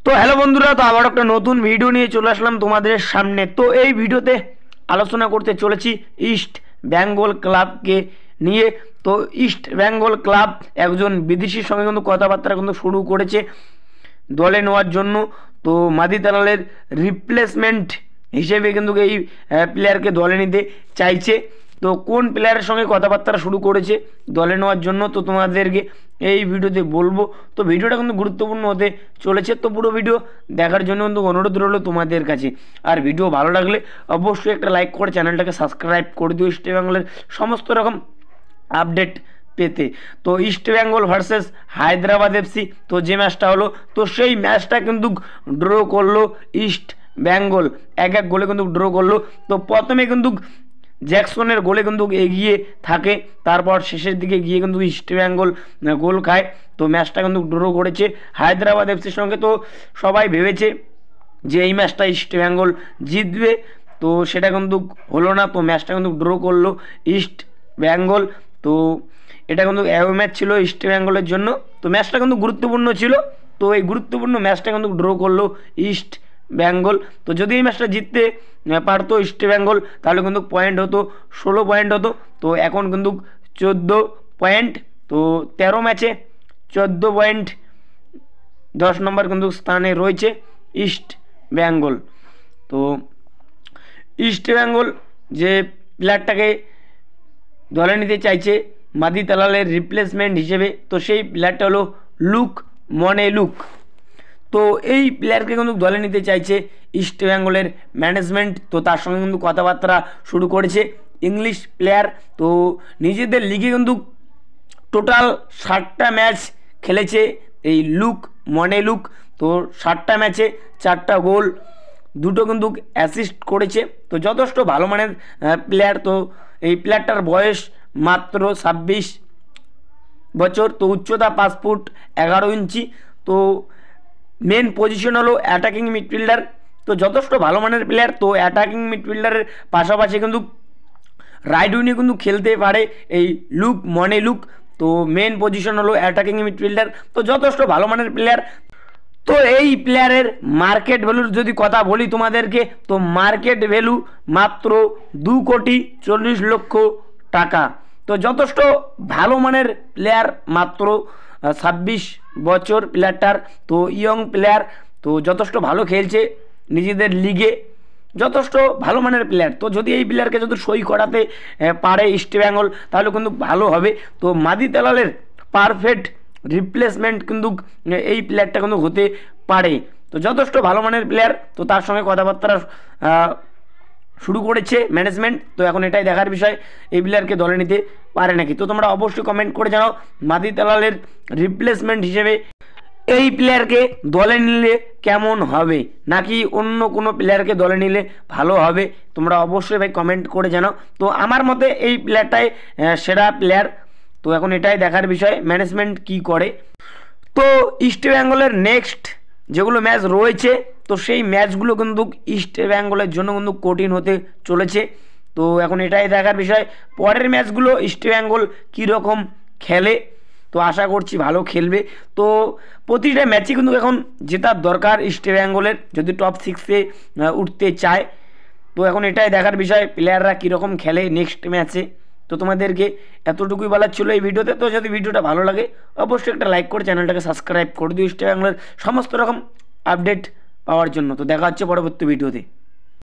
তো হ্যালো বন্ধুরা, তো আবার একটা নতুন ভিডিও নিয়ে চলে আসলাম তোমাদের সামনে। তো এই ভিডিওতে আলোচনা করতে চলেছি ইস্ট বেঙ্গল ক্লাবকে নিয়ে। তো ইস্ট বেঙ্গল ক্লাব একজন বিদেশির সঙ্গে কিন্তু কথাবার্তা কিন্তু শুরু করেছে দলে নেওয়ার জন্য। তো মাদি তালালের রিপ্লেসমেন্ট হিসেবে কিন্তু এই প্লেয়ারকে দলে নিতে চাইছে। তো কোন প্লেয়ারের সঙ্গে কথাবার্তা শুরু করেছে দলে নেওয়ার জন্য, তো তোমাদেরকে এই ভিডিওতে বলবো। তো ভিডিওটা কিন্তু গুরুত্বপূর্ণ হতে চলেছে, তো পুরো ভিডিও দেখার জন্য কিন্তু অনুরোধ রইলো তোমাদের কাছে। আর ভিডিও ভালো লাগলে অবশ্যই একটা লাইক করে চ্যানেলটাকে সাবস্ক্রাইব করে দিও ইস্ট বেঙ্গলের সমস্ত রকম আপডেট পেতে। তো east Bengal versus Hyderabad FC, তো যে ম্যাচটা হলো, তো সেই ম্যাচটা কিন্তু ড্র করলো ইস্ট বেঙ্গল, 1-1 গোলে কিন্তু ড্র করলো। তো প্রথমে কিন্তু জ্যাকসনের গোলে কিন্তু এগিয়ে থাকে, তারপর শেষের দিকে গিয়ে কিন্তু ইস্ট বেঙ্গল গোল খায়। তো ম্যাচটা কিন্তু ড্র করেছে হায়দ্রাবাদ এফসির সঙ্গে। তো সবাই ভেবেছে যে এই ম্যাচটা ইস্ট বেঙ্গল জিতবে, তো সেটা কিন্তু হলো না। তো ম্যাচটা কিন্তু ড্র করলো ইস্ট বেঙ্গল। তো এটা কিন্তু অ্যাওয়ে ম্যাচ ছিল ইস্ট বেঙ্গলের জন্য। তো ম্যাচটা কিন্তু গুরুত্বপূর্ণ ছিল। তো এই গুরুত্বপূর্ণ ম্যাচটা কিন্তু ড্র করলো ইস্ট বেঙ্গল। তো যদি এই ম্যাচটা জিততে পারতো ইস্ট বেঙ্গল, তাহলে কিন্তু পয়েন্ট হতো 16 পয়েন্ট হতো। তো এখন কিন্তু 14 পয়েন্ট। তো 13 ম্যাচে 14 পয়েন্ট, 10 নম্বর কিন্তু স্থানে রয়েছে ইস্ট বেঙ্গল। তো ইস্ট বেঙ্গল যে প্লেয়ারটাকে দলে নিতে চাইছে মাদি তালালের রিপ্লেসমেন্ট হিসেবে, তো সেই প্লেয়ারটা হলো লুক মনেলুক। তো এই প্লেয়ারকে কিন্তু দলে নিতে চাইছে ইস্ট বেঙ্গলের ম্যানেজমেন্ট। তো তার সঙ্গে কিন্তু কথাবার্তা শুরু করেছে। ইংলিশ প্লেয়ার, তো নিজেদের লিগে কিন্তু টোটাল 60টা ম্যাচ খেলেছে এই লুক মনেলুক। তো 60টা ম্যাচে 4টা গোল, 2টো কিন্তু অ্যাসিস্ট করেছে। তো যথেষ্ট ভালো মানের প্লেয়ার। তো এই প্লেয়ারটার বয়স মাত্র 26 বছর। তো উচ্চতা 5 ফুট 11 ইঞ্চি। তো মেন পজিশন হলো অ্যাটাকিং মিডফিল্ডার। তো যথেষ্ট ভালো মানের প্লেয়ার। তো অ্যাটাকিং মিডফিল্ডারের পাশাপাশি কিন্তু রাইট উইনে কিন্তু খেলতে পারে এই লুক মনেলুক। তো মেন পজিশন হলো অ্যাটাকিং মিডফিল্ডার। তো যথেষ্ট ভালো মানের প্লেয়ার। তো এই প্লেয়ারের মার্কেট ভ্যালুর যদি কথা বলি তোমাদেরকে, তো মার্কেট ভ্যালু মাত্র 2,40,00,000 টাকা। তো যথেষ্ট ভালো মানের প্লেয়ার, মাত্র 26 বছর প্লেয়ারটার। তো ইয়ং প্লেয়ার, তো যথেষ্ট ভালো খেলছে নিজেদের লিগে, যথেষ্ট ভালো মানের প্লেয়ার। তো যদি এই প্লেয়ারকে যদি সই করাতে পারে ইস্ট বেঙ্গল, তাহলে কিন্তু ভালো হবে। তো মাদি তালালের পারফেক্ট রিপ্লেসমেন্ট কিন্তু এই প্লেয়ারটা কিন্তু হতে পারে। তো যথেষ্ট ভালো মানের প্লেয়ার। তো তার সঙ্গে কথাবার্তা শুরু করেছে ম্যানেজমেন্ট। তো এখন এটাই দেখার বিষয় এই প্লেয়ারকে দলে নিতে পারে নাকি। তো তোমরা অবশ্যই কমেন্ট করে জানাও মাদি তালালের রিপ্লেসমেন্ট হিসেবে এই প্লেয়ারকে দলে নিলে কেমন হবে, নাকি অন্য কোনো প্লেয়ারকে দলে নিলে ভালো হবে। তোমরা অবশ্যই ভাই কমেন্ট করে জানাও। তো আমার মতে এই প্লেয়ারটাই সেরা প্লেয়ার। তো এখন এটাই দেখার বিষয় ম্যানেজমেন্ট কি করে। তো ইস্ট বেঙ্গলের নেক্সট যেগুলো ম্যাচ রয়েছে, তো সেই ম্যাচগুলো কিন্তু ইস্ট বেঙ্গলের জন্য কিন্তু কঠিন হতে চলেছে। তো এখন এটাই দেখার বিষয় পরের ম্যাচগুলো ইস্ট বেঙ্গল কীরকম খেলে। তো আশা করছি ভালো খেলবে। তো প্রতিটা ম্যাচই কিন্তু এখন জেতার দরকার ইস্ট বেঙ্গলের, যদি টপ 6-এ উঠতে চায়। তো এখন এটাই দেখার বিষয় প্লেয়াররা কীরকম খেলে নেক্সট ম্যাচে। তো তোমাদেরকে এতটুকুই বলার ছিল এই ভিডিওতে। তো যদি ভিডিওটা ভালো লাগে অবশ্যই একটা লাইক করে চ্যানেলটাকে সাবস্ক্রাইব করে দিও ইস্ট বেঙ্গলের সমস্ত রকম আপডেট পাওয়ার জন্য। তো দেখা হচ্ছে পরবর্তী ভিডিওতে।